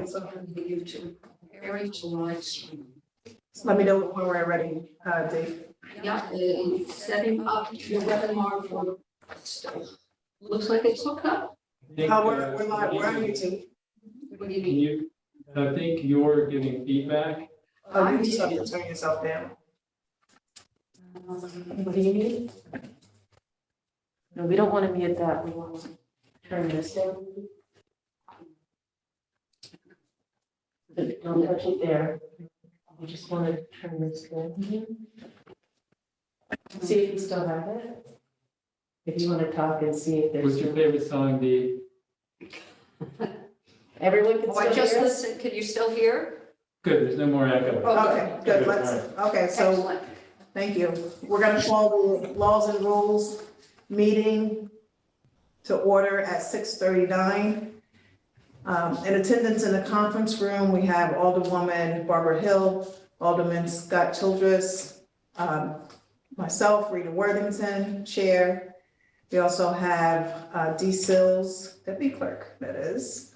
it's up on the YouTube. Very to live stream. Let me know when we're ready, Dave. Yeah, setting up your webinar for, looks like it's hooked up. We're live, we're on YouTube. What do you mean? I think you're giving feedback. Oh, you just have to turn yourself down. What do you need? No, we don't want to mute that. We want to turn this down. Don't touch it there. We just want to turn this down. See if you still have it. If you want to talk and see if there's. What's your favorite song be? Everyone can Or still just hear us? listen, can you still hear? Good, there's no more echo. Okay, good, okay, so, Excellent. thank you. We're gonna call the Laws and Rules meeting to order at 6:39. In attendance in the conference room, we have Alderwoman Barbara Hill, Alderman Scott Childress, myself, Rita Worthington, Chair. We also have D. Sills, Deputy Clerk, that is.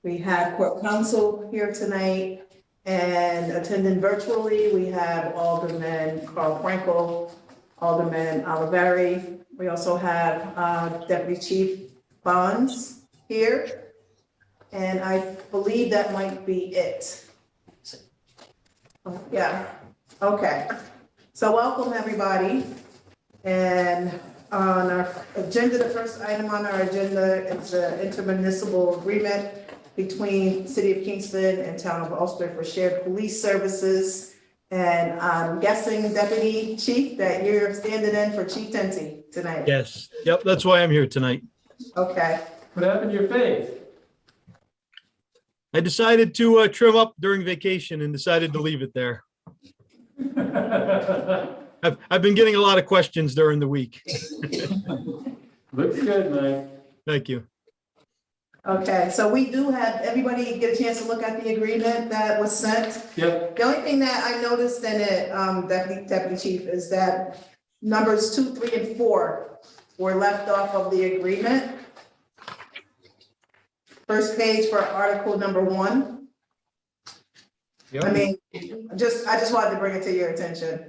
We have Court Counsel here tonight, and attending virtually, we have Alderman Carl Frankel, Alderman Oliveri. We also have Deputy Chief Bonds here, and I believe that might be it. Yeah, okay. So welcome, everybody. And on our agenda, the first item on our agenda is an intermunicipal agreement between City of Kingston and Town of Ulster for shared police services. And I'm guessing, Deputy Chief, that you're standing in for Chief Tenty tonight. Yes, yep, that's why I'm here tonight. Okay, What happened to your face? I decided to trim up during vacation and decided to leave it there. I've been getting a lot of questions during the week. Looks good, Mike. Thank you. okay, so we do have, everybody get a chance to look at the agreement that was sent. Yep, The only thing that I noticed in it, Deputy Chief, is that numbers 2, 3, and 4 were left off of the agreement. First page for article number 1. yep. I mean, I just wanted to bring it to your attention.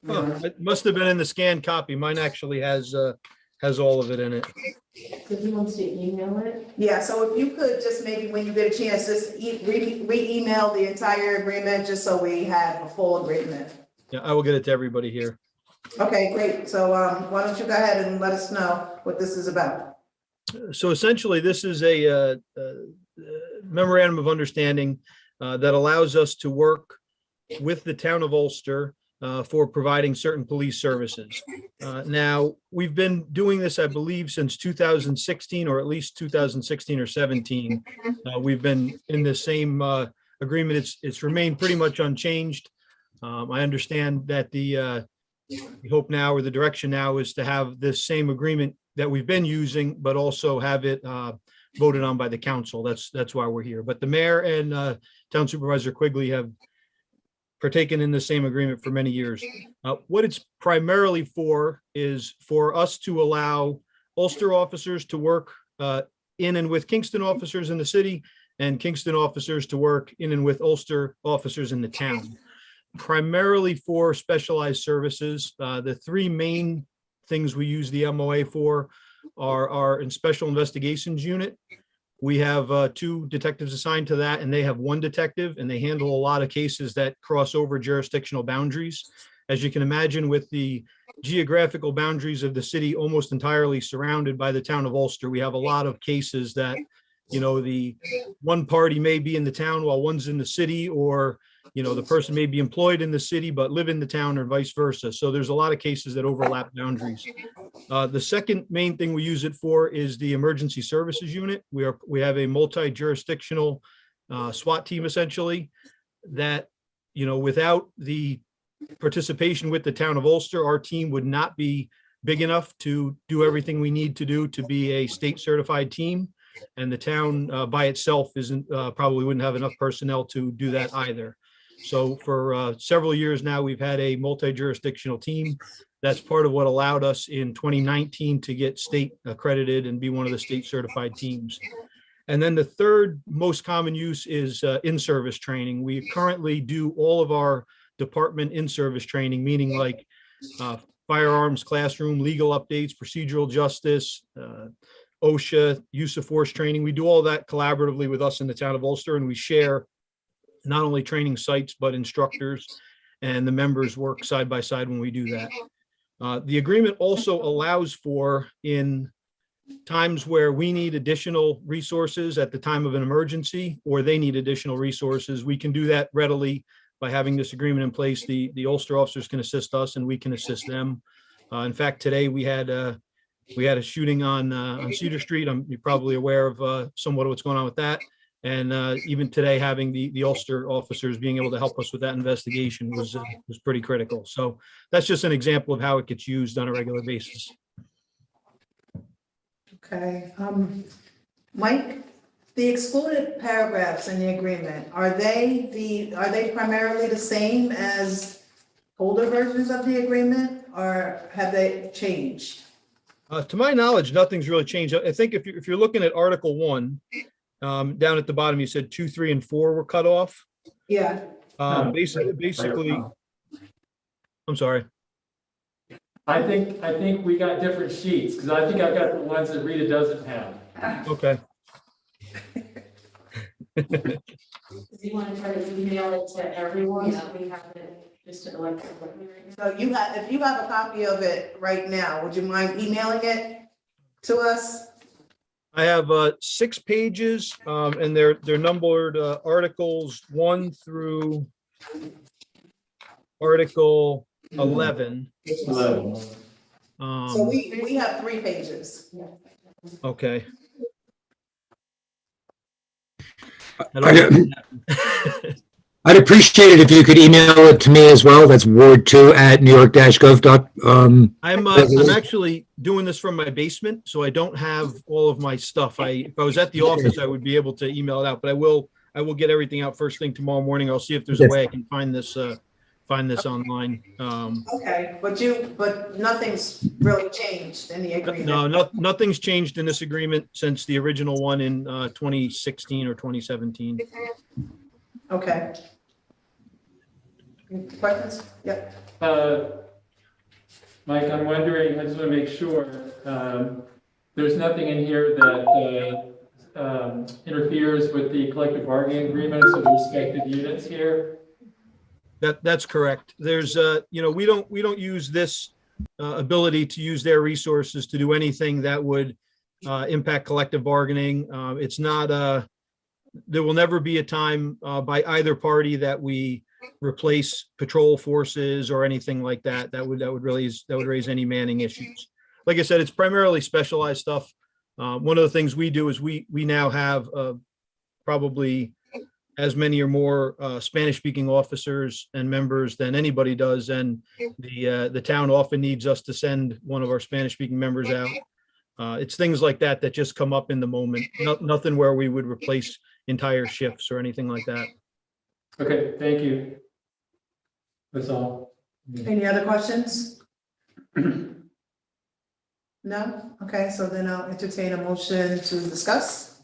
Oh, it must have been in the scanned copy. Mine actually has all of it in it. If he wants to email it. Yeah, so if you could just maybe when you get a chance, just re-email the entire agreement, just so we have a full agreement. Yeah, I will get it to everybody here. Okay, great. So why don't you go ahead and let us know what this is about? So essentially, this is a memorandum of understanding that allows us to work with the town of Ulster for providing certain police services. Now, we've been doing this, I believe, since 2016, or at least 2016 or 17. We've been in the same agreement. It's remained pretty much unchanged. I understand that the hope now, or the direction now, is to have this same agreement that we've been using, but also have it voted on by the council. That's why we're here. But the mayor and Town Supervisor Quigley have partaken in the same agreement for many years. What it's primarily for is for us to allow Ulster officers to work in and with Kingston officers in the city, and Kingston officers to work in and with Ulster officers in the town. Primarily for specialized services. The three main things we use the MOA for are our Special Investigations Unit. We have 2 detectives assigned to that, and they have 1 detective, and they handle a lot of cases that cross over jurisdictional boundaries. As you can imagine, with the geographical boundaries of the city almost entirely surrounded by the town of Ulster, we have a lot of cases that, you know, the one party may be in the town while one's in the city, or, you know, the person may be employed in the city but live in the town, or vice versa. So there's a lot of cases that overlap boundaries. The second main thing we use it for is the Emergency Services Unit. We have a multi-jurisdictional SWAT team, essentially, that, you know, without the participation with the town of Ulster, our team would not be big enough to do everything we need to do to be a state certified team. And the town by itself isn't probably wouldn't have enough personnel to do that either. So for several years now, we've had a multi-jurisdictional team. That's part of what allowed us in 2019 to get state accredited and be one of the state certified teams. And then the third most common use is in-service training. We currently do all of our department in-service training, meaning like firearms classroom, legal updates, procedural justice, OSHA, use of force training. We do all that collaboratively with us in the town of Ulster, and we share not only training sites, but instructors, and the members work side by side when we do that. The agreement also allows for, in times where we need additional resources at the time of an emergency, or they need additional resources, we can do that readily by having this agreement in place. The Ulster officers can assist us and we can assist them. In fact, today we had a shooting on Cedar Street. You're probably aware of somewhat of what's going on with that. And even today, having the Ulster officers being able to help us with that investigation was pretty critical. So that's just an example of how it gets used on a regular basis. Okay, Mike, the excluded paragraphs in the agreement, are they primarily the same as older versions of the agreement, or have they changed? To my knowledge, nothing's really changed. I think if you're looking at Article 1, down at the bottom, you said 2, 3, and 4 were cut off. Yeah. Basically, I'm sorry. I think we got different sheets, because I think I've got the ones that Rita doesn't have. Okay. Do you want to try to email it to everyone? So we have it just electronically right now? So if you have a copy of it right now, would you mind emailing it to us? I have 6 pages, and they're numbered Articles 1 through Article 11. So we have 3 pages. Okay. I'd appreciate it if you could email it to me as well. That's ward2@newyork-gov. I'm actually doing this from my basement, so I don't have all of my stuff. If I was at the office, I would be able to email it out, but I will get everything out first thing tomorrow morning. I'll see if there's a way I can find this online. Okay, but nothing's really changed in the agreement. No, nothing's changed in this agreement since the original one in 2016 or 2017. Okay. Questions? Yep. Mike, I'm wondering, I just want to make sure, there's nothing in here that interferes with the collective bargaining agreements of the respective units here? That's correct. There's we don't use this ability to use their resources to do anything that would impact collective bargaining. It's not there will never be a time by either party that we replace patrol forces or anything like that. That would raise any manning issues. Like I said, it's primarily specialized stuff. One of the things we do is we now have probably as many or more Spanish-speaking officers and members than anybody does, and the town often needs us to send one of our Spanish-speaking members out. It's things like that that just come up in the moment. Nothing where we would replace entire shifts or anything like that. Okay, thank you. That's all. Any other questions? No? Okay, so then I'll entertain a motion to discuss.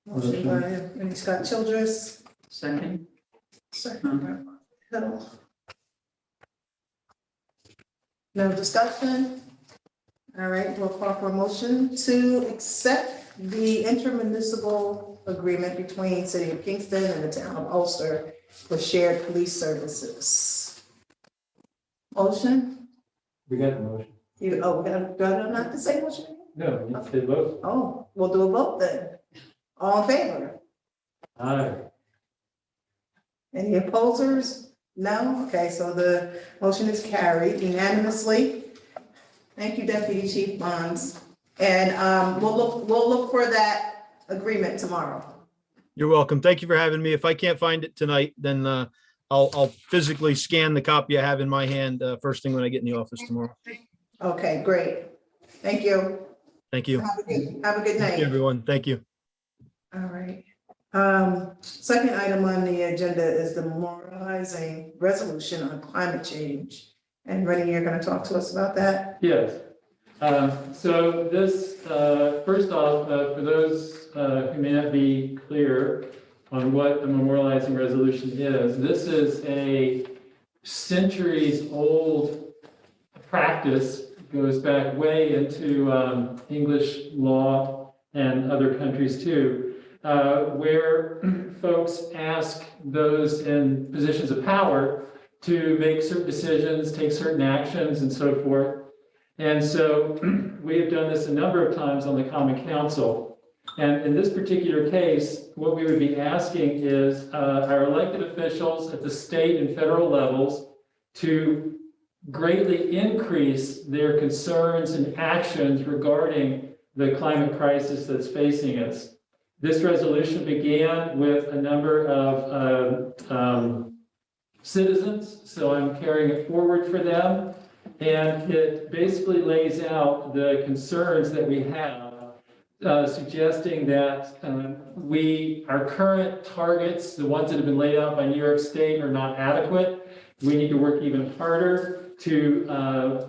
Motion by Scott Childress. Second. Second by Hill. No discussion? All right, we'll call for a motion to accept the intermunicipal agreement between City of Kingston and the Town of Ulster for shared police services. Motion? We got the motion. Do I not have to say motion? No, you said vote. Oh, we'll do a vote then. All in favor? Aye. Any opposers? No? Okay, so the motion is carried unanimously. Thank you, Deputy Chief Bonds. And we'll look for that agreement tomorrow. You're welcome. Thank you for having me. If I can't find it tonight, then I'll physically scan the copy I have in my hand first thing when I get in the office tomorrow. Okay, great. Thank you. Thank you. Have a good night. Thank you, everyone. Thank you. All right. Second item on the agenda is the Memorializing Resolution on Climate Change. And Rennie, you're going to talk to us about that? Yes. So this, first off, for those who may not be clear on what a memorializing resolution is, this is a centuries-old practice, goes back way into English law and other countries too, where folks ask those in positions of power to make certain decisions, take certain actions, and so forth. And so we have done this a number of times on the Common Council. And in this particular case, what we would be asking is our elected officials at the state and federal levels to greatly increase their concerns and actions regarding the climate crisis that's facing us. This resolution began with a number of citizens, so I'm carrying it forward for them. And it basically lays out the concerns that we have, suggesting that our current targets, the ones that have been laid out by New York State, are not adequate. We need to work even harder to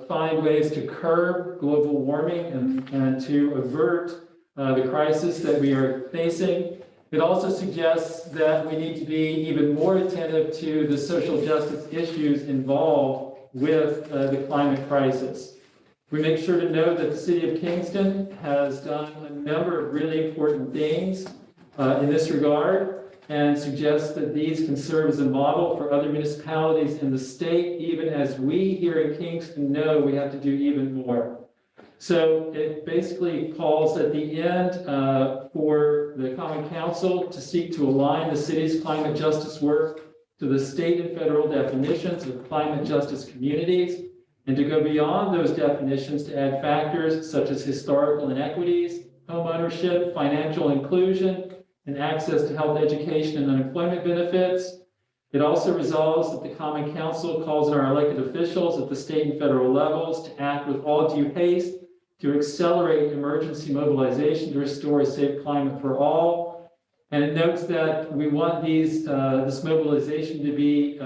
find ways to curb global warming and to avert the crisis that we are facing. It also suggests that we need to be even more attentive to the social justice issues involved with the climate crisis. We make sure to note that the city of Kingston has done a number of really important things in this regard, and suggests that these can serve as a model for other municipalities in the state, even as we here in Kingston know we have to do even more. So it basically calls at the end for the Common Council to seek to align the city's climate justice work to the state and federal definitions of climate justice communities, and to go beyond those definitions to add factors such as historical inequities, home ownership, financial inclusion, and access to health, education, and unemployment benefits. It also resolves that the Common Council calls on our elected officials at the state and federal levels to act with all due haste to accelerate emergency mobilization to restore a safe climate for all. And it notes that we want this mobilization to be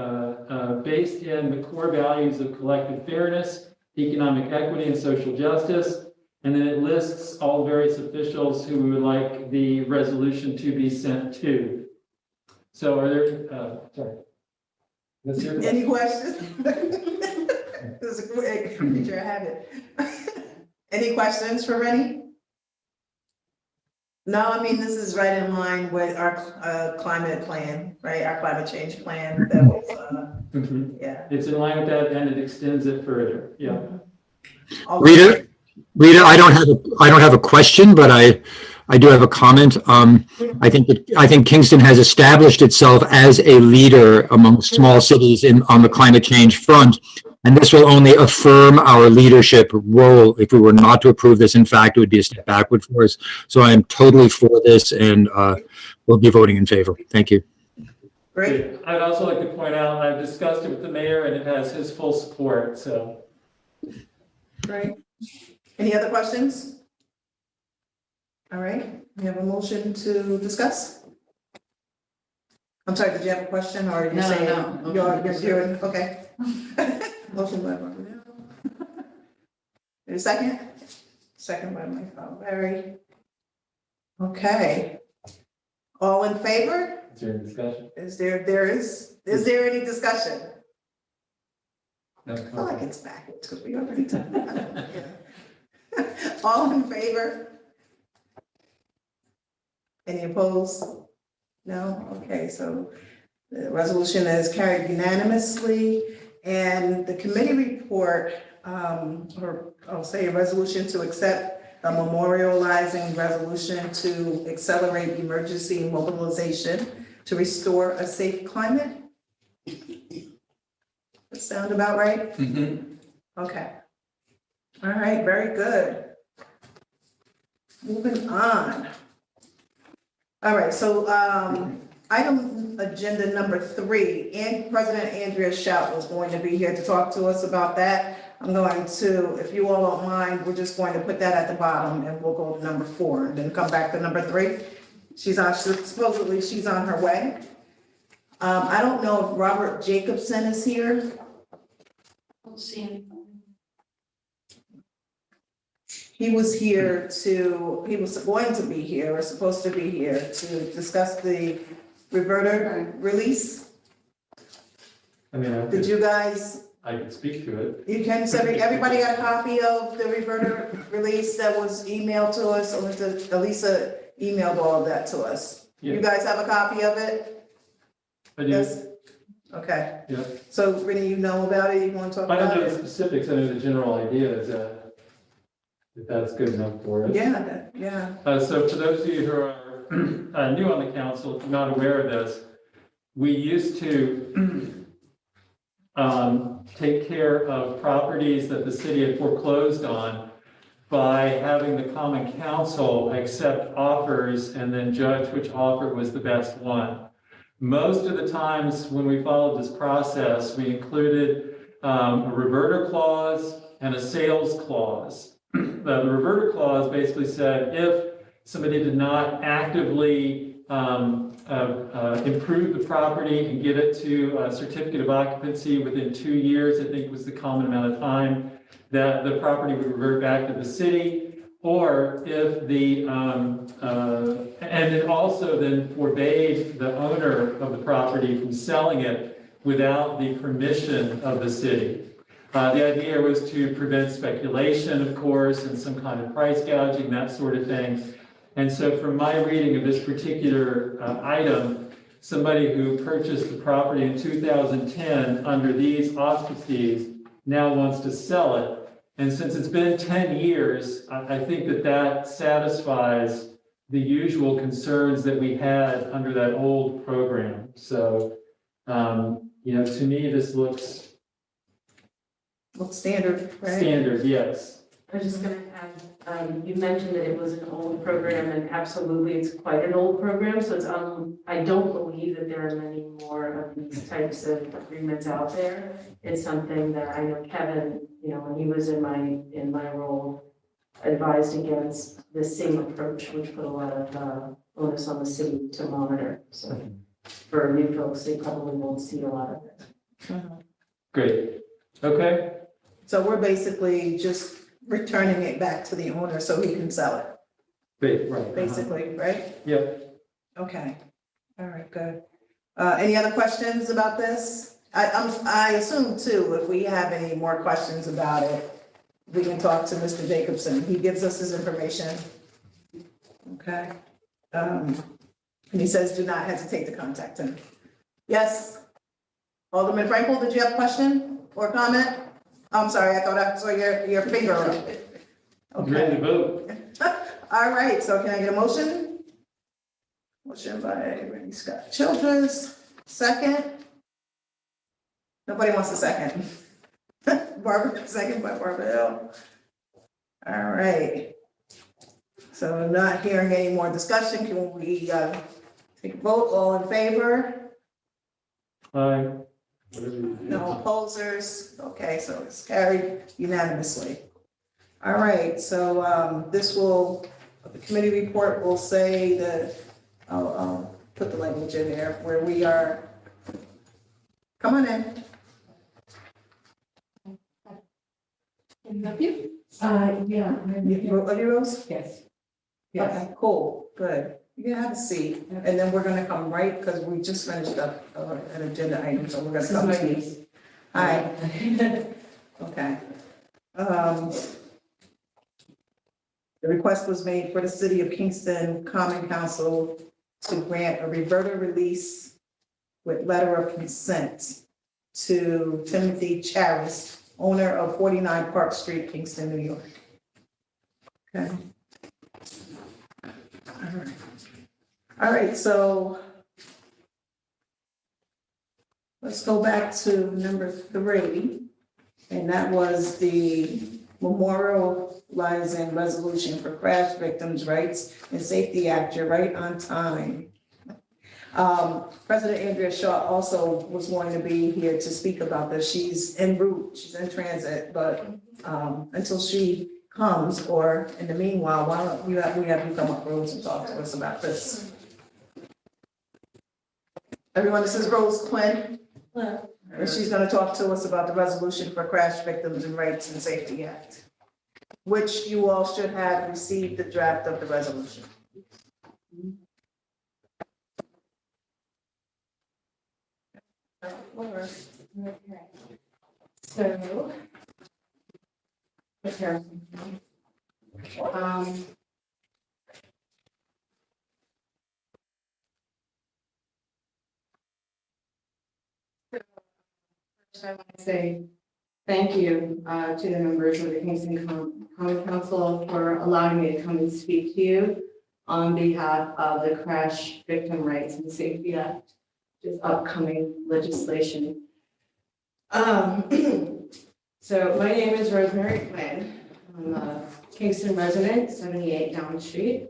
based in the core values of collective fairness, economic equity, and social justice. And then it lists all various officials who we would like the resolution to be sent to. So are there, sorry. Let's hear Any questions? This is a quick feature, I have it. Any questions for Rennie? No, I mean, this is right in line with our climate plan, right? Our climate change plan that was, yeah. It's in line with that, and it extends it further. Yeah. Rita, I don't have a question, but I do have a comment. I think Kingston has established itself as a leader among small cities on the climate change front, and this will only affirm our leadership role. If we were not to approve this, in fact, it would be a step backward for us. So I am totally for this, and we'll be voting in favor. Thank you. Great. I'd also like to point out, I've discussed it with the mayor, and it has his full support, so. Great. Any other questions? All right, we have a motion to discuss. I'm sorry, did you have a question, or are you saying? No. You're okay. Motion by Martinelli. Any second? Second by Mike Barry. Okay. All in favor? Is there any discussion? Is there any discussion? No. I feel like it's backwards because we already done that. All in favor? Any opposed? No? Okay, so the resolution is carried unanimously, and the committee report, or I'll say a resolution to accept a memorializing resolution to accelerate emergency mobilization to restore a safe climate. That sound about right? Mm-hmm. Okay. All right, very good. Moving on. All right, so item agenda number 3, and President Andrea Shout was going to be here to talk to us about that. I'm going to, if you all don't mind, we're just going to put that at the bottom, and we'll go to number 4 and then come back to number 3. Supposedly she's on her way. I don't know if Robert Jacobson is here. Don't see anything. he was here to, he was going to be here, or supposed to be here, to discuss the reverter release. I mean, Did you guys, I could speak to it. you can, so everybody got a copy of the reverter release that was emailed to us? Elisa emailed all of that to us. You Yeah. guys have a copy of it? I do. Yes? Okay. Yeah. So, Renee, you know about it? You want to talk I don't about know the it? specifics, I know the general idea is that if that's good enough for us. Yeah, yeah. So for those of you who are new on the council, not aware of this, we used to take care of properties that the city had foreclosed on by having the common council accept offers and then judge which offer was the best one. Most of the times when we followed this process, we included a reverter clause and a sales clause. The reverter clause basically said if somebody did not actively improve the property and get it to a certificate of occupancy within 2 years, I think was the common amount of time, that the property would revert back to the city, or if the, and it also then forbade the owner of the property from selling it without the permission of the city. The idea was to prevent speculation, of course, and some kind of price gouging, that sort of thing. And so from my reading of this particular item, somebody who purchased the property in 2010 under these auspices now wants to sell it. And since it's been 10 years, I think that that satisfies the usual concerns that we had under that old program. So, you know, to me, this looks Looks standard, right? standard, yes. I was just gonna add, you mentioned that it was an old program, and absolutely, it's quite an old program, so it's, I don't believe that there are many more of these types of agreements out there. It's something that I know Kevin, you know, when he was in my role, advised against the same approach, which put a lot of onus on the city to monitor. So for new folks, they probably won't see a lot of it. Mhm. Great. Okay. So we're basically just returning it back to the owner so he can sell it, Great. Right. basically, right? Yep. Okay, all right, good. Any other questions about this? I assume too, if we have any more questions about it, we can talk to Mr. Jacobson. He gives us his information. Okay. And he says, do not hesitate to contact him. Yes? Alderman Frankel, did you have a question or comment? I'm sorry, I thought I saw your finger up. Ready Okay. to vote? All right, so can I get a motion? Motion by Randy Scott Childress, second. Nobody wants a second. Barbara, second by Barbara Hill. All right. So not hearing any more discussion, can we take a vote? All in favor? Aye. No opposers? Okay, so it's carried unanimously. All right, so this will, the committee report will say that, I'll put the language in there where we are. Come on in. Yeah. Are you Rose? Yes. Okay, cool, good. You can have a seat, and then we're gonna come right, because we just finished up an agenda item, so we're gonna come to you. Hi, okay. The request was made for the City of Kingston Common Council to grant a reverter release with letter of consent to Timothy Charis, owner of 49 Park Street, Kingston, New York. Okay. All right, so let's go back to number 3, and that was the Memorializing Resolution for Crash Victims' Rights and Safety Act. You're right on time. President Andrea Shaw also was going to be here to speak about this. She's en route, she's in transit, but until she comes, or in the meanwhile, why don't we have you come up, Rose, and talk to us about this. Everyone, this is Rose Quinn. And she's gonna talk to us about the resolution for Crash Victims and Rights and Safety Act. which you all should have received the draft of the resolution. Okay. So. Um. First, I want to say thank you to the members of the Kingston Common Council for allowing me to come and speak to you on behalf of the Crash Victim Rights and Safety Act, which is upcoming legislation. So my name is Rosemary Quinn. I'm a Kingston resident, 78 Down Street.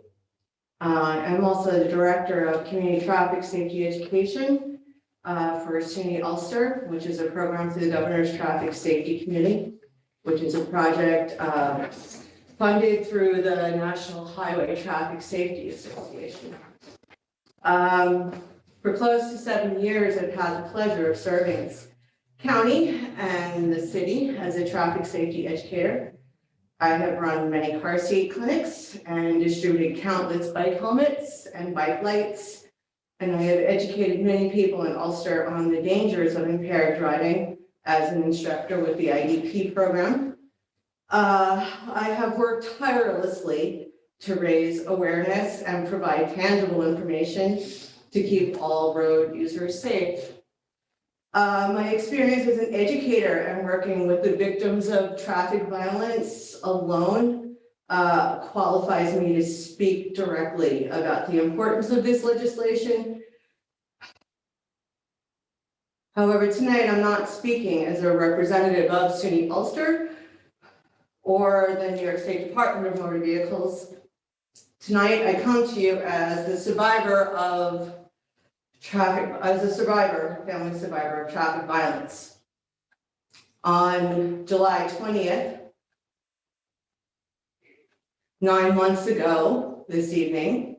I'm also the Director of Community Traffic Safety Education for SUNY Ulster, which is a program through the Governor's Traffic Safety Committee, which is a project funded through the National Highway Traffic Safety Association. For close to 7 years, I've had the pleasure of serving as county and the city as a traffic safety educator. I have run many car seat clinics and distributed countless bike helmets and bike lights. And I have educated many people in Ulster on the dangers of impaired driving as an instructor with the IDP program. I have worked tirelessly to raise awareness and provide tangible information to keep all road users safe. My experience as an educator and working with the victims of traffic violence alone qualifies me to speak directly about the importance of this legislation. However, tonight I'm not speaking as a representative of SUNY Ulster or the New York State Department of Motor Vehicles. Tonight I come to you as the survivor of family survivor of traffic violence. On July 20th, 9 months ago this evening,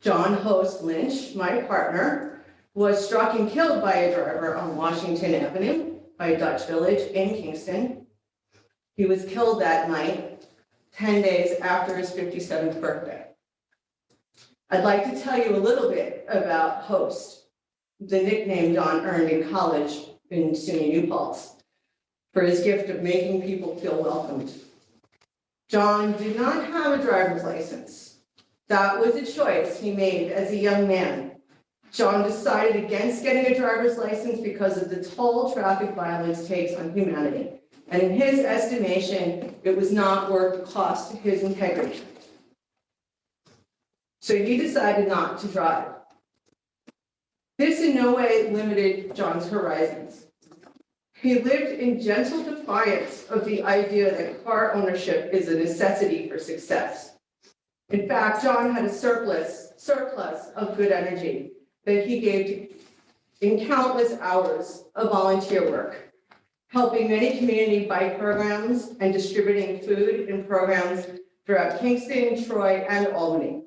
John Host Lynch, my partner, was struck and killed by a driver on Washington Avenue by Dutch Village in Kingston. He was killed that night, 10 days after his 57th birthday. I'd like to tell you a little bit about Host, the nickname John earned in college in SUNY New Paltz, for his gift of making people feel welcomed. John did not have a driver's license. That was a choice he made as a young man. John decided against getting a driver's license because of the toll traffic violence takes on humanity. And in his estimation, it was not worth the cost to his integrity. So he decided not to drive. This in no way limited John's horizons. He lived in gentle defiance of the idea that car ownership is a necessity for success. In fact, John had a surplus of good energy that he gave in countless hours of volunteer work, helping many community bike programs and distributing food and programs throughout Kingston, Troy, and Albany.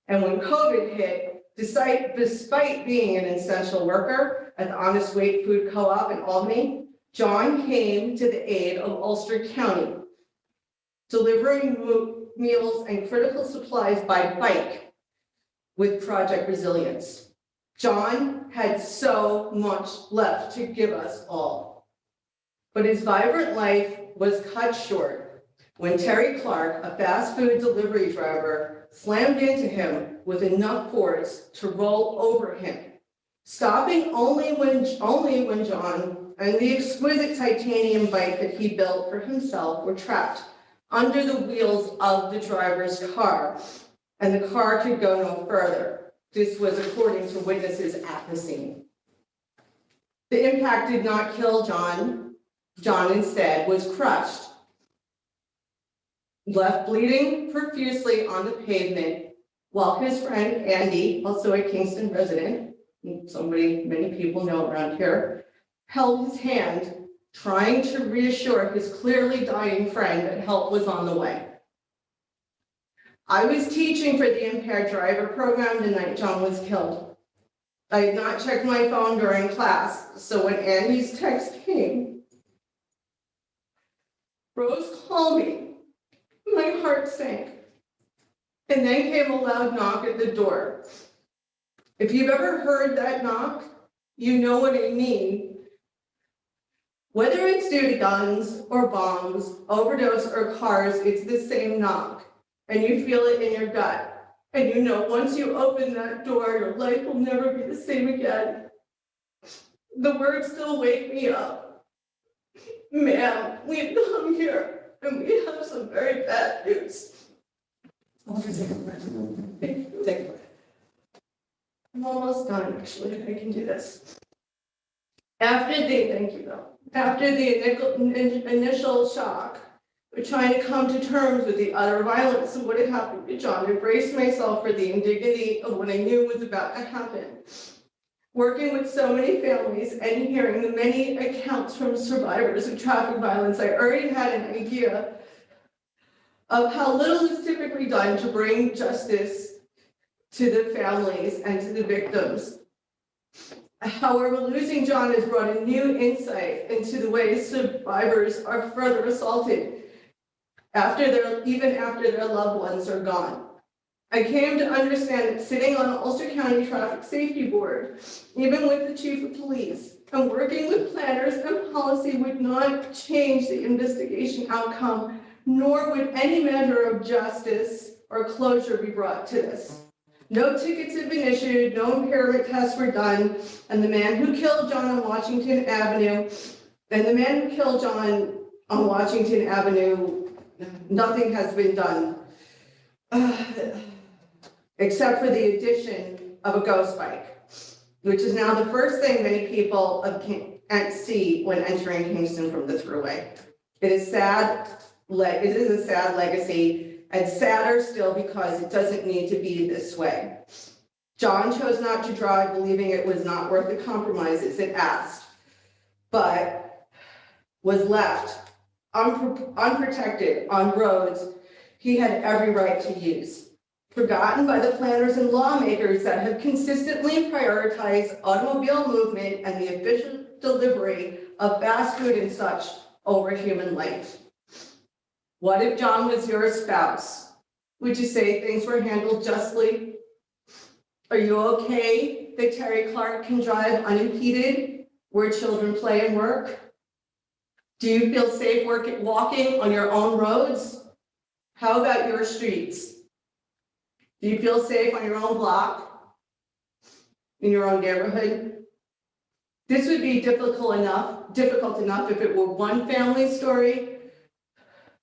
And when COVID hit, despite being an essential worker at the Honest Weight Food Co-op in Albany, John came to the aid of Ulster County, delivering meals and critical supplies by bike with Project Resilience. John had so much left to give us all. But his vibrant life was cut short when Terry Clark, a fast food delivery driver, slammed into him with enough force to roll over him, stopping only when John and the exquisite titanium bike that he built for himself were trapped under the wheels of the driver's car, and the car could go no further. This was according to witnesses at the scene. The impact did not kill John. John instead was crushed, left bleeding profusely on the pavement, while his friend Andy, also a Kingston resident, somebody many people know around here, held his hand, trying to reassure his clearly dying friend that help was on the way. I was teaching for the impaired driver program the night John was killed. I had not checked my phone during class, so when Andy's text came, Rose called me My heart sank. And then came a loud knock at the door. If you've ever heard that knock, you know what I mean. Whether it's due to guns or bombs, overdose or cars, it's the same knock. And you feel it in your gut. And you know once you open that door, your life will never be the same again. The words still wake me up. Ma'am, we've come here and we have some very bad news. I'm almost done, actually. I can do this. After the initial shock, we're trying to come to terms with the utter violence of what had happened to John, and brace myself for the indignity of what I knew was about to happen. Working with so many families and hearing the many accounts from survivors of traffic violence, I already had an idea of how little is typically done to bring justice to the families and to the victims. However, losing John has brought a new insight into the way survivors are further assaulted even after their loved ones are gone. I came to understand that sitting on the Ulster County Traffic Safety Board, even with the chief of police, and working with planners and policy would not change the investigation outcome, nor would any measure of justice or closure be brought to this. No tickets have been issued, no impairment tests were done, and the man who killed John on Washington Avenue, nothing has been done. Except for the addition of a ghost bike, which is now the first thing many people see when entering Kingston from the thruway. It is sad. It is a sad legacy, and sadder still because it doesn't need to be this way. John chose not to drive, believing it was not worth the compromises it asked, but was left unprotected on roads he had every right to use. Forgotten by the planners and lawmakers that have consistently prioritized automobile movement and the efficient delivery of fast food and such over human life. What if John was your spouse? Would you say things were handled justly? Are you okay that Terry Clark can drive unimpeded where children play and work? Do you feel safe walking on your own roads? How about your streets? Do you feel safe on your own block, in your own neighborhood? This would be difficult enough if it were one family story,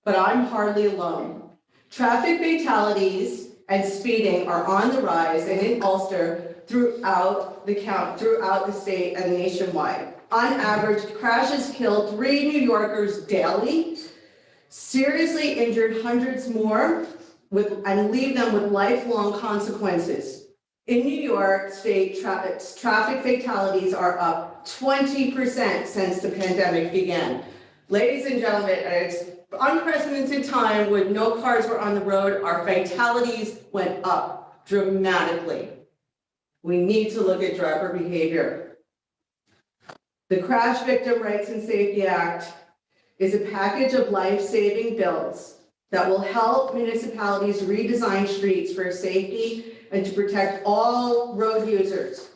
but I'm hardly alone. Traffic fatalities and speeding are on the rise and in Ulster throughout the state and nationwide. On average, crashes kill 3 New Yorkers daily, seriously injured hundreds more, and leave them with lifelong consequences. In New York State, traffic fatalities are up 20% since the pandemic began. Ladies and gentlemen, it's unprecedented time when no cars were on the road, our fatalities went up dramatically. We need to look at driver behavior. The Crash Victim Rights and Safety Act is a package of life-saving bills that will help municipalities redesign streets for safety and to protect all road users,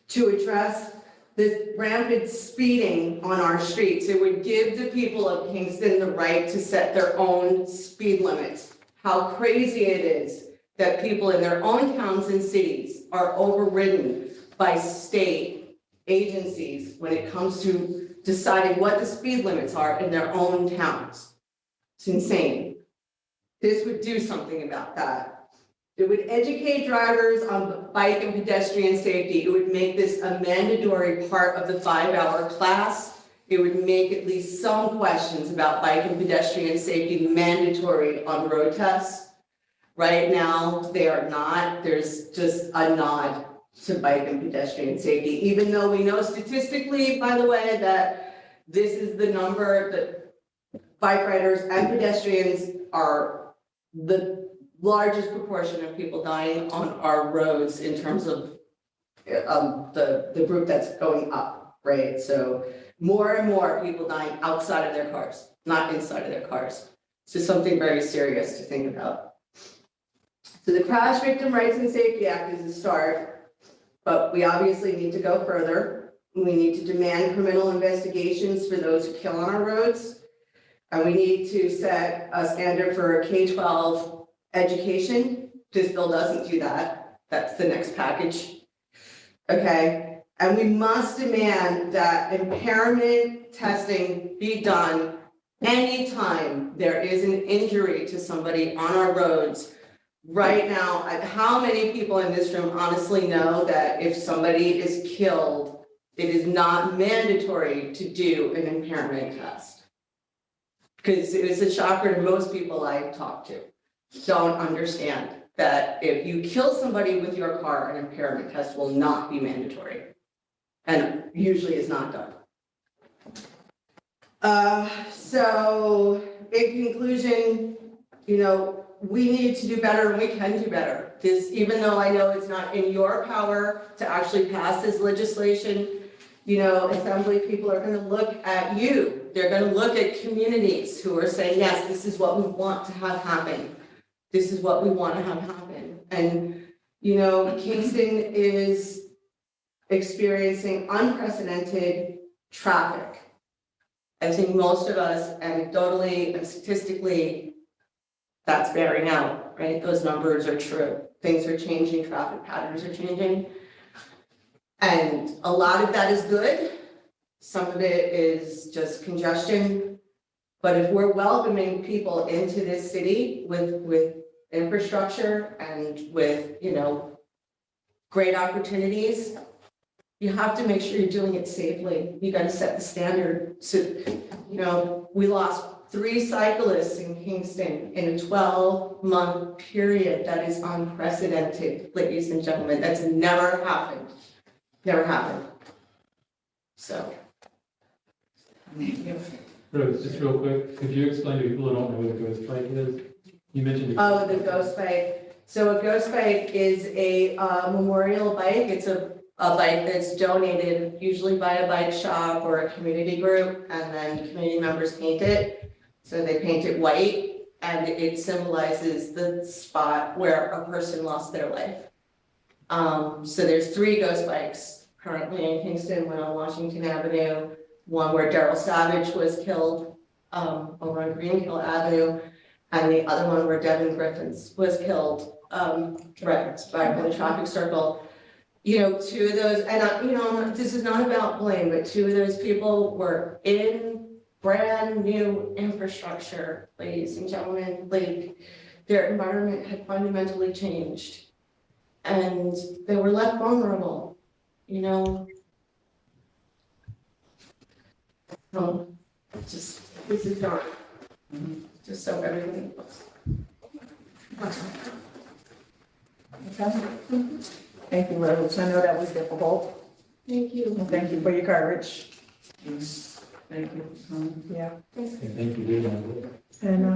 to address the rampant speeding on our streets. It would give the people of Kingston the right to set their own speed limits. How crazy it is that people in their own towns and cities are overridden by state agencies when it comes to deciding what the speed limits are in their own towns. It's insane. This would do something about that. It would educate drivers on bike and pedestrian safety. It would make this a mandatory part of the 5-hour class. It would make at least some questions about bike and pedestrian safety mandatory on road tests. Right now, they are not. There's just a nod to bike and pedestrian safety, even though we know statistically, by the way, that this is the number that bike riders and pedestrians are the largest proportion of people dying on our roads in terms of the group that's going up, right? So more and more people dying outside of their cars, not inside of their cars. So something very serious to think about. So the Crash Victim Rights and Safety Act is a start, but we obviously need to go further. We need to demand criminal investigations for those who kill on our roads. And we need to set a standard for K-12 education. This bill doesn't do that. That's the next package. Okay, and we must demand that impairment testing be done anytime there is an injury to somebody on our roads. Right now, how many people in this room honestly know that if somebody is killed, it is not mandatory to do an impairment test? Because it's a shocker to most people I talk to, don't understand that if you kill somebody with your car, an impairment test will not be mandatory, and usually is not done. So in conclusion, you know, we need to do better and we can do better. This, even though I know it's not in your power to actually pass this legislation, you know, assembly people are going to look at you. They're going to look at communities who are saying, yes, this is what we want to have happen. This is what we want to have happen. And, you know, Kingston is experiencing unprecedented traffic. I think most of us, anecdotally and statistically, that's bearing out, right? Those numbers are true. Things are changing, traffic patterns are changing. And a lot of that is good. Some of it is just congestion. But if we're welcoming people into this city with infrastructure and with, you know, great opportunities, you have to make sure you're doing it safely. You got to set the standard. So, you know, we lost 3 cyclists in Kingston in a 12-month period. That is unprecedented, ladies and gentlemen. That's never happened. Never happened. So. Rose, just real quick, could you explain to people who don't know what a ghost bike is? You mentioned. Oh, the ghost bike. So a ghost bike is a memorial bike. It's a bike that's donated usually by a bike shop or a community group, and then community members paint it. So they paint it white, and it symbolizes the spot where a person lost their life. So there's 3 ghost bikes currently in Kingston, one on Washington Avenue, one where Daryl Savage was killed over on Greenhill Avenue, and the other one where Devin Griffiths was killed right by the traffic circle. You know, 2 of those, and you know, this is not about blame, but 2 of those people were in brand new infrastructure, ladies and gentlemen. Like, their environment had fundamentally changed, and they were left vulnerable, you know. Just, this is dark. Just so everything looks. Okay. Thank you, Rose. I know that was difficult. Thank you. And thank you for your courage. Thank you. Yeah. Thank you. And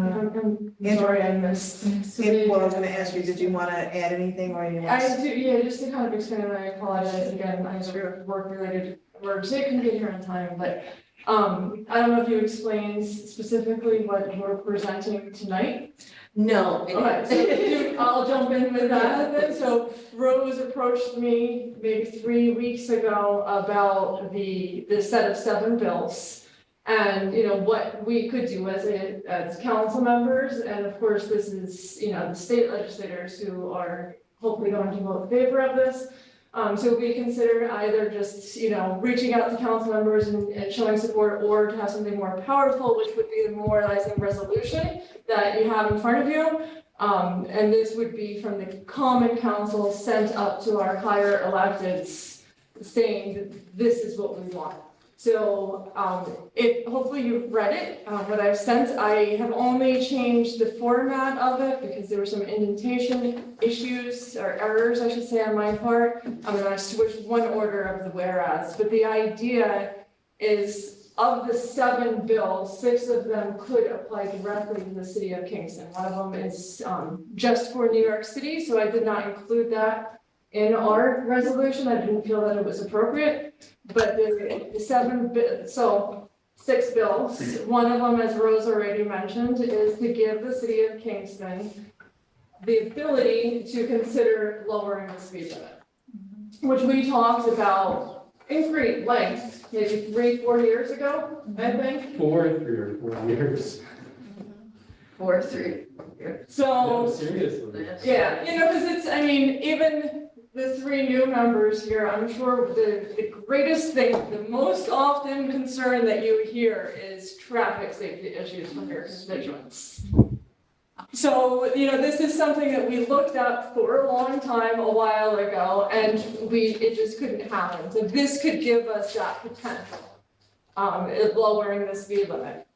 Andrea, I missed. Well, I was gonna ask you, did you want to add anything or you want? I do, yeah, just to kind of expand, and I apologize again, I have work-related work, so I couldn't get here on time, but I don't know if you explained specifically what we're presenting tonight. No. Okay, so I'll jump in with that then. So Rose approached me maybe 3 weeks ago about the set of 7 bills. And, you know, what we could do as council members, and of course, this is, you know, the state legislators who are hopefully going to vote in favor of this. So we consider either just, you know, reaching out to council members and showing support, or to have something more powerful, which would be the Memorializing Resolution that you have in front of you. And this would be from the Common Council sent up to our higher electeds saying that this is what we want. So hopefully you've read it, what I've sent. I have only changed the format of it because there were some indentation issues or errors, I should say, on my part. I'm going to switch one order of the whereas, but the idea is of the 7 bills, 6 of them could apply directly to the city of Kingston. One of them is just for New York City, so I did not include that in our resolution. I didn't feel that it was appropriate. But the 7 bills, so 6 bills. One of them, as Rose already mentioned, is to give the city of Kingston the ability to consider lowering the speed limit, which we talked about in great length, maybe 3-4 years ago, I think. 3 or 4 years. 4, 3. No, So, seriously. yeah, because it's, I mean, even the 3 new members here, I'm sure the greatest thing, the most often concern that you hear is traffic safety issues from your constituents. So, this is something that we looked up for a long time, a while ago, and it just couldn't happen. So this could give us that potential, lowering the speed limit.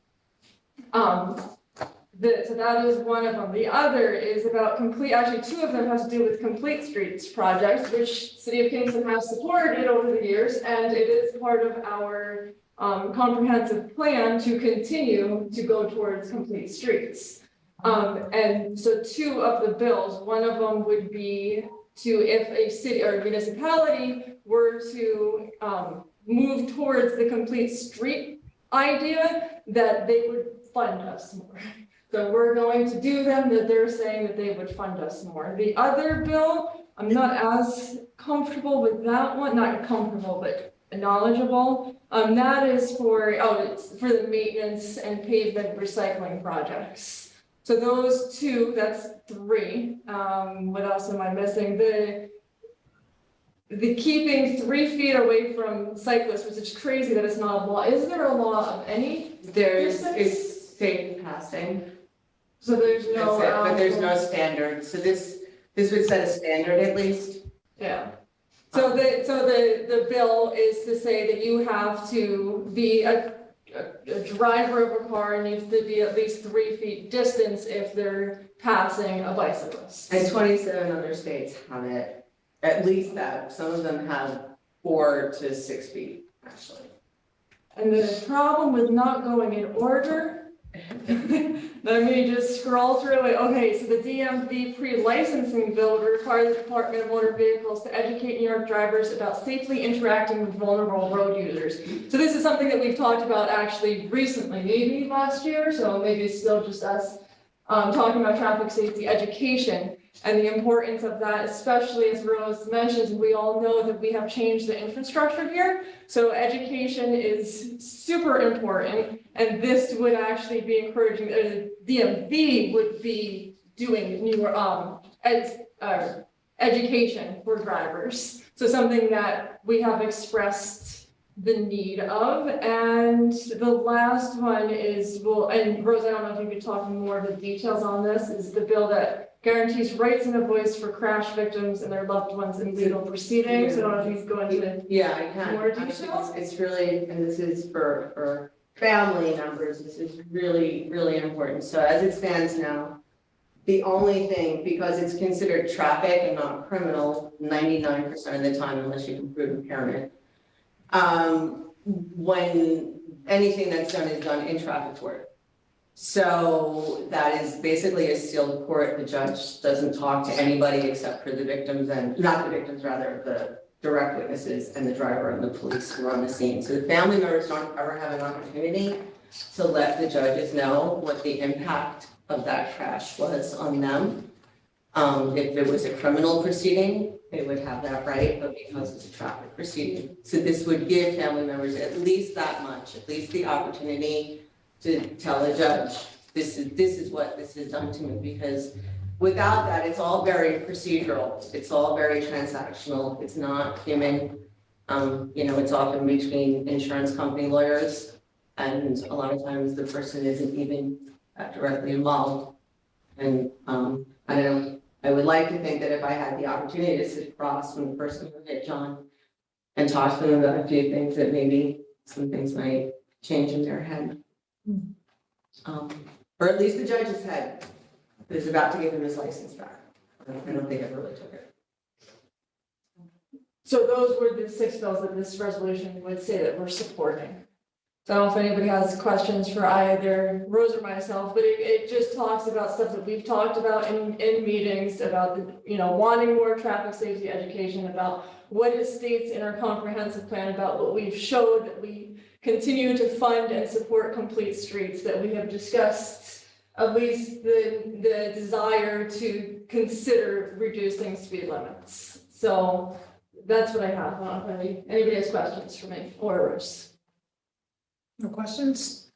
So that is one of them. The other is about actually 2 of them has to do with complete streets projects, which City of Kingston has supported over the years, and it is part of our comprehensive plan to continue to go towards complete streets. And so 2 of the bills, one of them would be if a city or municipality were to move towards the complete street idea, that they would fund us more. So we're going to do them, that they're saying that they would fund us more. The other bill, I'm not as comfortable with that one, not comfortable, but knowledgeable. That is it's for the maintenance and pavement recycling projects. So those 2, that's 3. What else am I missing? The keeping 3 feet away from cyclists, which is crazy that it's not a law. Is there a law of any? It's safe passing. So there's no. That's it, but there's no standard. So this would set a standard at least. Yeah. So the bill is to say that you have to be a driver of a car needs to be at least 3 feet distance if they're passing a bicyclist. And 27 other states have it, at least that. Some of them have 4 to 6 feet, actually. And the problem with not going in order, let me just scroll through it. Okay, so the DMV pre-licensing bill would require the Department of Motor Vehicles to educate New York drivers about safely interacting with vulnerable road users. So this is something that we've talked about actually recently, maybe last year, so maybe it's still just us talking about traffic safety education and the importance of that, especially as Rose mentioned, we all know that we have changed the infrastructure here. So education is super important, and this would actually be encouraging, DMV would be doing newer education for drivers. So something that we have expressed the need of. And the last one is, and Rose, I don't know if you could talk more of the details on this, is the bill that guarantees rights and a voice for crash victims and their loved ones in legal proceedings. I don't know if you can go into more details. It's really, and this is for family members, this is really, really important. So as it stands now, the only thing, because it's considered traffic and not criminal 99% of the time, unless you can prove impairment, when anything that's done is done in traffic court. So that is basically a sealed court. The judge doesn't talk to anybody except for the victims and not the victims, rather the direct witnesses and the driver and the police who are on the scene. So the family members don't ever have an opportunity to let the judges know what the impact of that crash was on them. If it was a criminal proceeding, they would have that right, but because it's a traffic proceeding. So this would give family members at least that much, at least the opportunity to tell a judge, this is what this has done to me, because without that, it's all very procedural. It's all very transactional. It's not human. It's often between insurance company lawyers, and a lot of times the person isn't even directly involved. And I would like to think that if I had the opportunity to sit across from the person who hit John and talk to them about a few things, that maybe some things might change in their head. Or at least the judge's head is about to give him his license back. I don't think I really took it. So those were the 6 bills that this resolution would say that we're supporting. So I don't know if anybody has questions for either Rose or myself, but it just talks about stuff that we've talked about in meetings about wanting more traffic safety education, about what it states in our comprehensive plan, about what we've showed that we continue to fund and support complete streets, that we have discussed at least the desire to consider reducing speed limits. So that's what I have. I don't know if anybody has questions for me or Rose. No questions?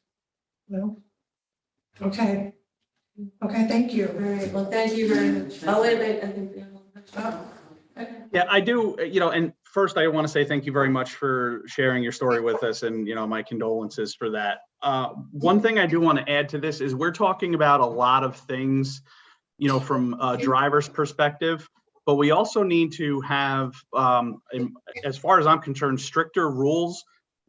No? Okay. Okay, thank you. All right, well, thank you very much. Oh, wait a minute, I think we have one question. Okay. Yeah, I do, and first I want to say thank you very much for sharing your story with us and, my condolences for that. One thing I do want to add to this is we're talking about a lot of things, from a driver's perspective, but we also need to have, as far as I'm concerned, stricter rules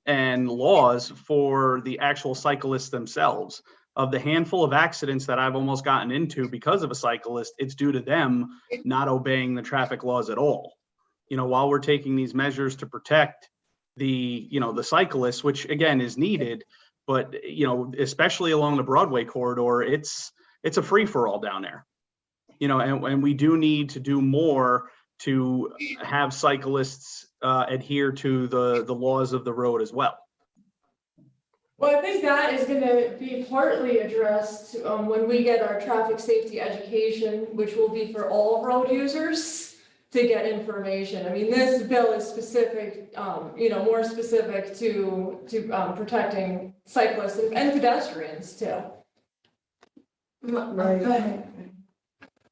and laws for the actual cyclists themselves. Of the handful of accidents that I've almost gotten into because of a cyclist, it's due to them not obeying the traffic laws at all. While we're taking these measures to protect the cyclists, which again is needed, but especially along the Broadway corridor, it's a free for all down there. And we do need to do more to have cyclists adhere to the laws of the road as well. Well, I think that is going to be partly addressed when we get our traffic safety education, which will be for all road users to get information. I mean, this bill is specific, more specific to protecting cyclists and pedestrians too. Right. Go ahead.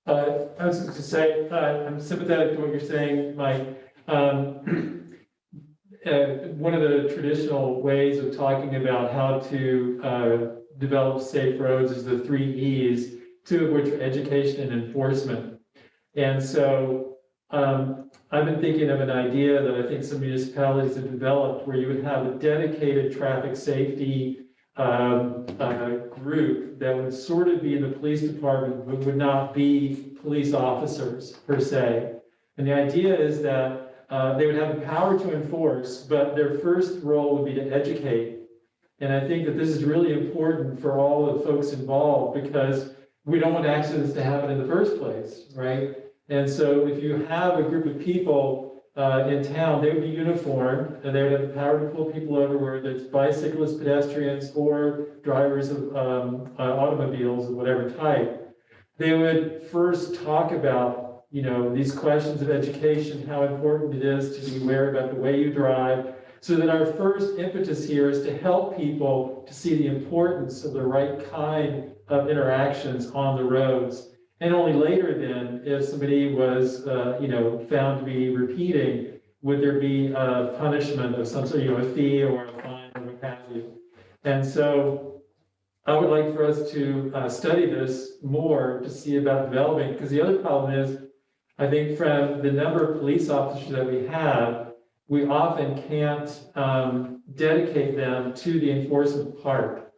I was going to say, I'm sympathetic to what you're saying, Mike. One of the traditional ways of talking about how to develop safe roads is the 3 E's, 2 of which are education and enforcement. And so I've been thinking of an idea that I think some municipalities have developed where you would have a dedicated traffic safety group that would sort of be in the police department, but would not be police officers per se. And the idea is that they would have the power to enforce, but their first role would be to educate. And I think that this is really important for all the folks involved because we don't want accidents to happen in the first place, right? And so if you have a group of people in town, they would be uniformed and they would have the power to pull people over, whether it's bicyclists, pedestrians, or drivers of automobiles of whatever type. They would first talk about these questions of education, how important it is to be aware about the way you drive, so that our first impetus here is to help people to see the importance of the right kind of interactions on the roads. And only later then, if somebody was, found to be repeating, would there be a punishment of some sort, a fee or a fine or what have you. And so I would like for us to study this more to see about developing, because the other problem is, I think from the number of police officers that we have, we often can't dedicate them to the enforcement part.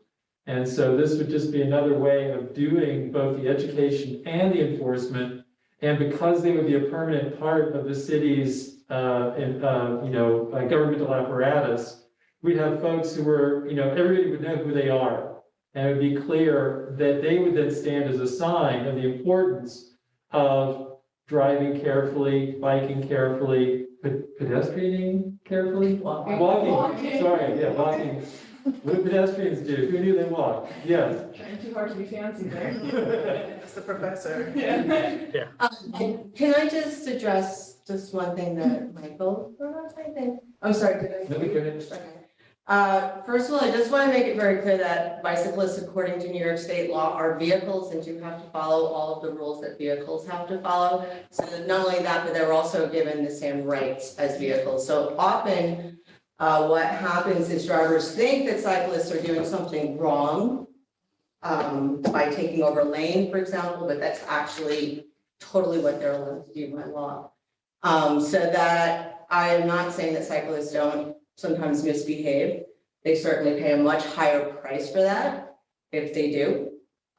And so this would just be another way of doing both the education and the enforcement. And because they would be a permanent part of the city's governmental apparatus, we'd have folks who were, everybody would know who they are. And it would be clear that they would then stand as a sign of the importance of driving carefully, biking carefully, pedestrianing carefully? Walking. Sorry, yeah, walking. What do pedestrians do? Who knew they walked? Yes. Trying too hard to be fancy there. It's the professor. Yeah. Can I just address just one thing that Michael brought up, I think? I'm sorry, did I? No, go ahead. Okay. First of all, I just want to make it very clear that bicyclists, according to New York State law, are vehicles and do have to follow all of the rules that vehicles have to follow. So not only that, but they're also given the same rights as vehicles. So often what happens is drivers think that cyclists are doing something wrong by taking over lane, for example, but that's actually totally what they're allowed to do by law. So that I am not saying that cyclists don't sometimes misbehave. They certainly pay a much higher price for that if they do.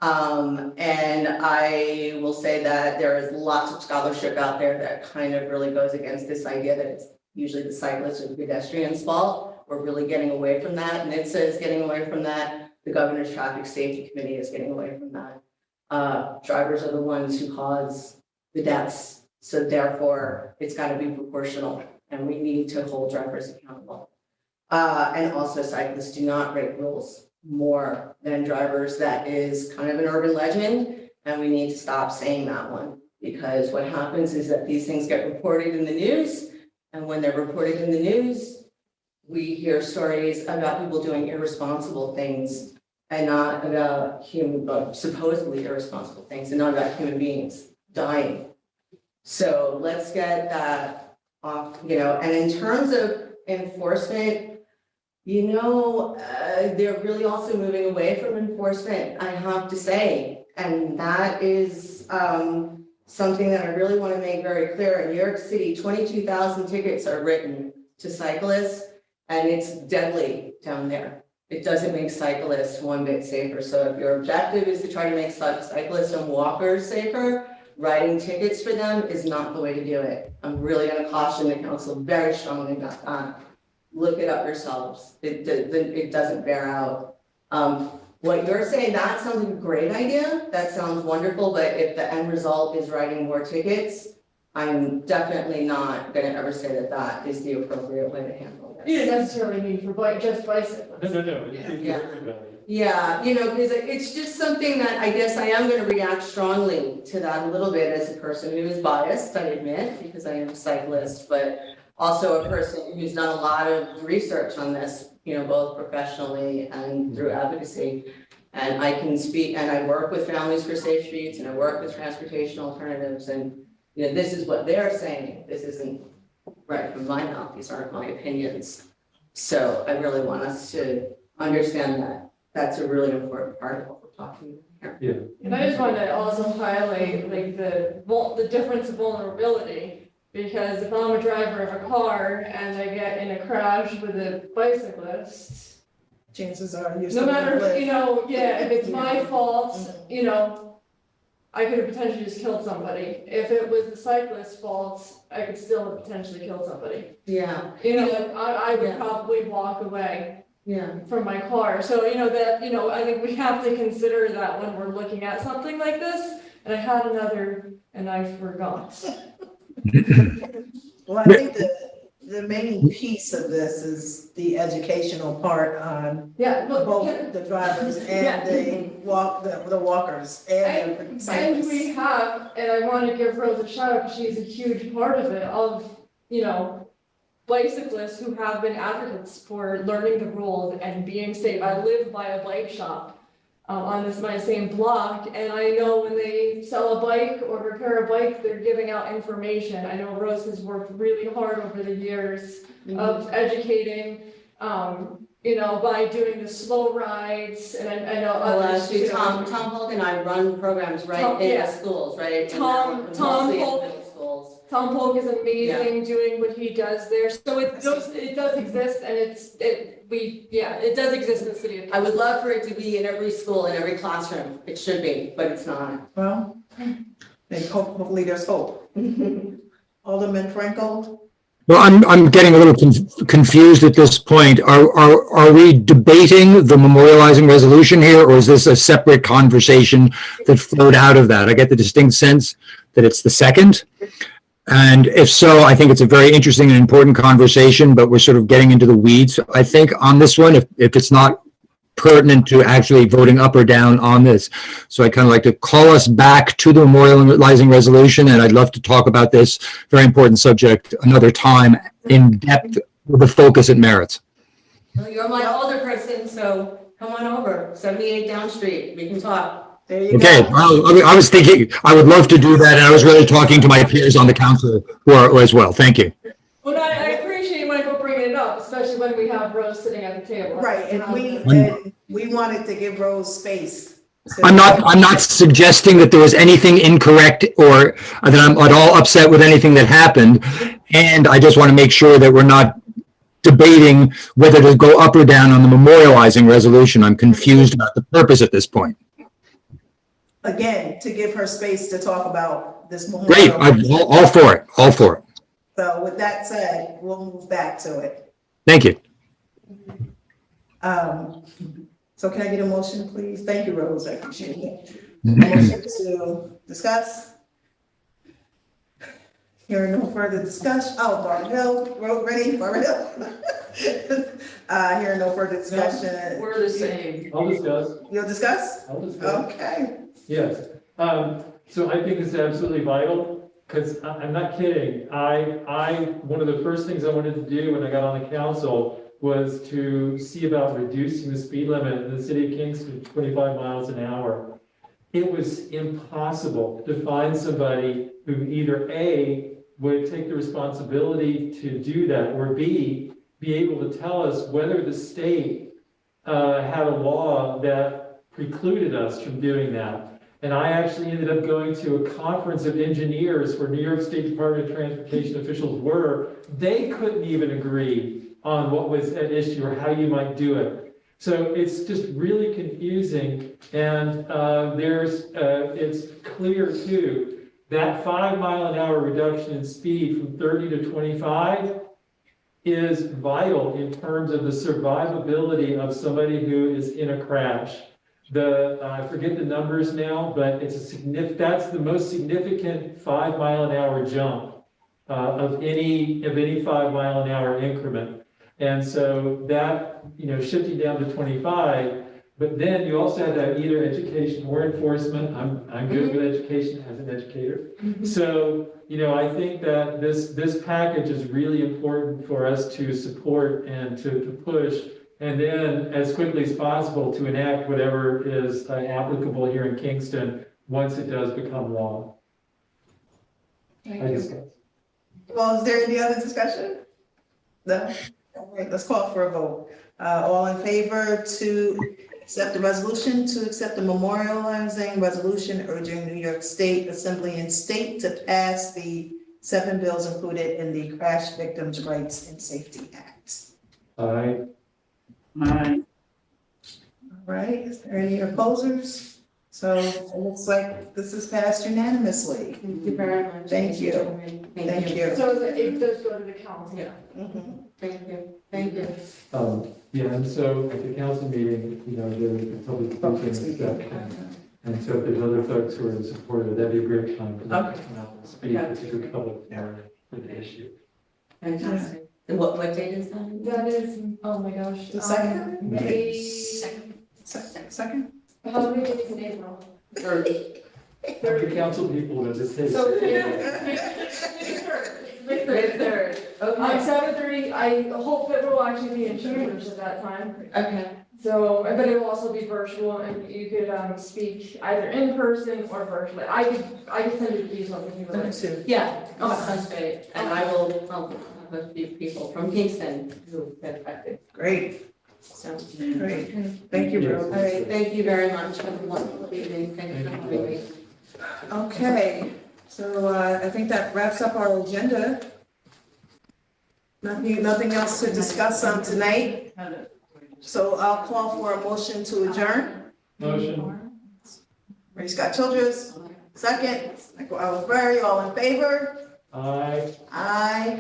And I will say that there is lots of scholarship out there that kind of really goes against this idea that it's usually the cyclist or the pedestrian's fault. We're really getting away from that. NHTSA is getting away from that. The Governor's Traffic Safety Committee is getting away from that. Drivers are the ones who cause the deaths. So therefore, it's got to be proportional, and we need to hold drivers accountable. And also cyclists do not break rules more than drivers. That is kind of an urban legend, and we need to stop saying that one, because what happens is that these things get reported in the news, and when they're reported in the news, we hear stories about people doing irresponsible things and not about supposedly irresponsible things, and not about human beings dying. So let's get that off, and in terms of enforcement, they're really also moving away from enforcement, I have to say. And that is something that I really want to make very clear. In New York City, 22,000 tickets are written to cyclists, and it's deadly down there. It doesn't make cyclists one bit safer. So if your objective is to try to make cyclists and walkers safer, writing tickets for them is not the way to do it. I'm really going to caution the council very strongly about that. Look it up yourselves. It doesn't bear out. What you're saying, that sounds like a great idea. That sounds wonderful. But if the end result is writing more tickets, I'm definitely not going to ever say that that is the appropriate way to handle this. You didn't necessarily mean for just bicyclists. No. Yeah. Yeah, because it's just something that I guess I am going to react strongly to that a little bit as a person who is biased, I admit, because I am a cyclist, but also a person who's done a lot of research on this, both professionally and through advocacy. And I can speak, and I work with Families for Safe Streets, and I work with transportation alternatives, and this is what they're saying. This isn't right from my mouth. These aren't my opinions. So I really want us to understand that that's a really important part of what we're talking about here. Yeah. And I just wanted to also highlight the difference of vulnerability, because if I'm a driver of a car and I get in a crash with a bicyclist, Chances are you're no matter, if it's my fault, Mhm. I could have potentially just killed somebody. If it was the cyclist's fault, I could still have potentially killed somebody. Yeah. I would Yeah. probably walk away Yeah. from my car. So, I think we have to consider that when we're looking at something like this. And I had another, and I forgot. Well, I think the main piece of this is the educational part on Yeah, look, both the drivers and the walkers and the and cyclists. we have, and I want to give Rose a shout out because she's a huge part of it, of, bicyclists who have been advocates for learning the rules and being safe. I live by a bike shop on my same block, and I know when they sell a bike or repair a bike, they're giving out information. I know Rose has worked really hard over the years of educating, by doing the slow rides, and I know Well, others actually, too. Tom Polk and I run programs Tom- in yeah. the schools, right? Tom Mostly in Polk- middle schools. Tom Polk is amazing doing what he does there. So it does exist, and it does exist in the city of. I would love for it to be in every school, in every classroom. It should be, but it's not. Well, hopefully there's hope. Alderman Franco? Well, I'm getting a little confused at this point. Are we debating the memorializing resolution here, or is this a separate conversation that flowed out of that? I get the distinct sense that it's the second. And if so, I think it's a very interesting and important conversation, but we're sort of getting into the weeds. I think on this one, if it's not pertinent to actually voting up or down on this. So I'd kind of like to call us back to the memorializing resolution, and I'd love to talk about this very important subject another time in depth with the focus it merits. Well, you're my older person, so come on over, 78 Down Street, we can talk. There you Okay, go. well, I was thinking I would love to do that, and I was really talking to my peers on the council who are as well. Thank you. Well, I appreciate Michael bringing it up, especially when we have Rose sitting at the table. Right, and we wanted to give Rose space. I'm not suggesting that there was anything incorrect or that I'm at all upset with anything that happened. And I just want to make sure that we're not debating whether to go up or down on the memorializing resolution. I'm confused about the purpose at this point. Again, to give her space to talk about this Great, memorial. I'm all for it, all for it. So with that said, we'll move back to it. Thank you. So can I get a motion, please? Thank you, Rose, I appreciate it. Motion to discuss? Hearing no further discussion, Barbara Hill, Road ready, Barbara Hill. Hearing no further discussion. We're the same. I'll discuss. You'll discuss? I'll discuss. Okay. Yes. So I think it's absolutely vital, because I'm not kidding. One of the first things I wanted to do when I got on the council was to see about reducing the speed limit in the city of Kingston to 25 miles an hour. It was impossible to find somebody who either A, would take the responsibility to do that, or B, be able to tell us whether the state had a law that precluded us from doing that. And I actually ended up going to a conference of engineers where New York State Department of Transportation officials were. They couldn't even agree on what was at issue or how you might do it. So it's just really confusing, and it's clear too, that 5 mile an hour reduction in speed from 30 to 25 is vital in terms of the survivability of somebody who is in a crash. I forget the numbers now, but that's the most significant 5 mile an hour jump of any 5 mile an hour increment. And so that, shifting down to 25, but then you also have that either education or enforcement. I'm good with education as an educator. So, I think that this package is really important for us to support and to push, and then as quickly as possible to enact whatever is applicable here in Kingston once it does become law. Thank you. Well, is there any other discussion? No? All right, let's call for a vote. All in favor to accept the resolution, to accept the memorializing resolution urging New York State Assembly and State to pass the 7 bills included in the Crash Victims' Rights and Safety Act. Aye. Aye. All right, is there any opposers? So it looks like this is passed unanimously. Thank you very much. Thank you. Thank you. So it does go to the council. Yeah. Mhm. Thank you. Thank you. Yeah, and so at the council meeting, the public speaking section. And so if there's other folks who are in support of it, that'd be a great time for them to come out and speak to the public narrative for the issue. Fantastic. And what date is that? That is, oh my gosh. The second? May. Second? How many days in April? 30. The council people that this is. So, May 3rd. Okay. 7:30, I hope that we'll actually be in chambers at that time. Okay. So, but it will also be virtual, and you could speak either in person or virtually. I could send you the details if you would like. Yeah. Oh, that sounds great. And I will have a few people from Kingston who get affected. Great, So, great. Thank you, Rose. all right. Thank you very much. Have a wonderful evening. Thank you for having me. Okay, so I think that wraps up our agenda. Nothing else to discuss on tonight. So I'll call for a motion to adjourn. Motion. Ray Scott Childress, second. Michael Alberry, all in favor? Aye. Aye.